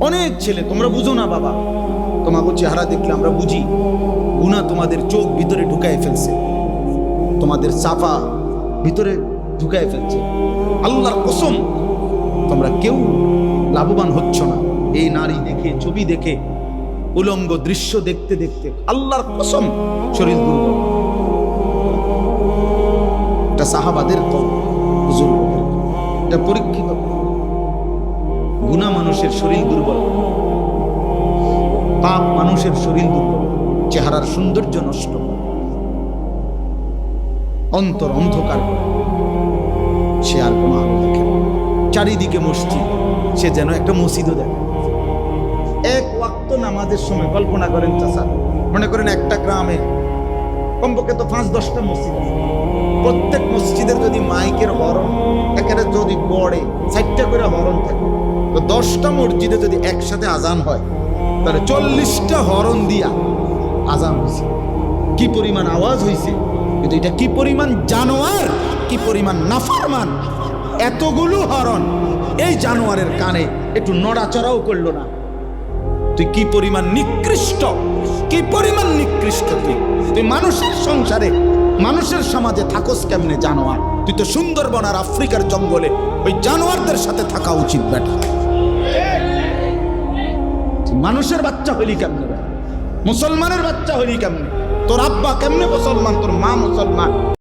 অনেক ছেলে, তোমরা বুঝো না বাবা, তোমাকে চেহারা দেখলে আমরা বুঝি গুনাহ তোমাদের চোখ ভিতরে ঢুকায় ফেলছে, তোমাদের সাফা ভিতরে ঢুকায় ফেলছে। আল্লাহর কসম, তোমরা কেউ লাভবান হচ্ছ না এই নারী দেখে, ছবি দেখে, উলঙ্গ দৃশ্য দেখতে দেখতে। আল্লাহর কসম, শরীর দুর্বল। এটা সাহাবাদের তো বুজুর্গদের, এটা পরীক্ষিত। গুনাহ মানুষের শরীর দুর্বল, পাপ মানুষের শরীর দুর্বল, চেহারার সৌন্দর্য নষ্ট করে, অন্তর অন্ধকার করে। সে আর কোনো আলো দেখে না। চারিদিকে মসজিদ, সে যেন একটা মসজিদও দেখে। এক ওয়াক্ত নামাজের সময় কল্পনা করেন চাচা, মনে করেন একটা গ্রামে কমপক্ষে তো 5-10টা মসজিদ আছে। প্রত্যেক মসজিদের যদি মাইকের হরন একেবারে যদি পড়ে 4টা করে হরন থাকে, তো 10টা মসজিদে যদি একসাথে আজান হয়, তাহলে 40টা হরন দিয়া আজান হয়েছে। কি পরিমাণ আওয়াজ হয়েছে! কিন্তু এটা কি পরিমাণ জানোয়ার, কি পরিমাণ নাফরমান! এতগুলো হরন এই জানোয়ারের কানে একটু নড়াচড়াও করলো না। তুই কি পরিমাণ নিকৃষ্ট, কি পরিমাণ নিকৃষ্ট! তুই মানুষের সংসারে, মানুষের সমাজে থাকস কেমনে জানোয়ার? তুই তো সুন্দরবন আর আফ্রিকার জঙ্গলে ওই জানোয়ারদের সাথে থাকা উচিত বেটা। মানুষের বাচ্চা হইলি কেমনে? মুসলমানের বাচ্চা হইলি কেমনে? তোর আব্বা কেমনে মুসলমান, তোর মা মুসলমান,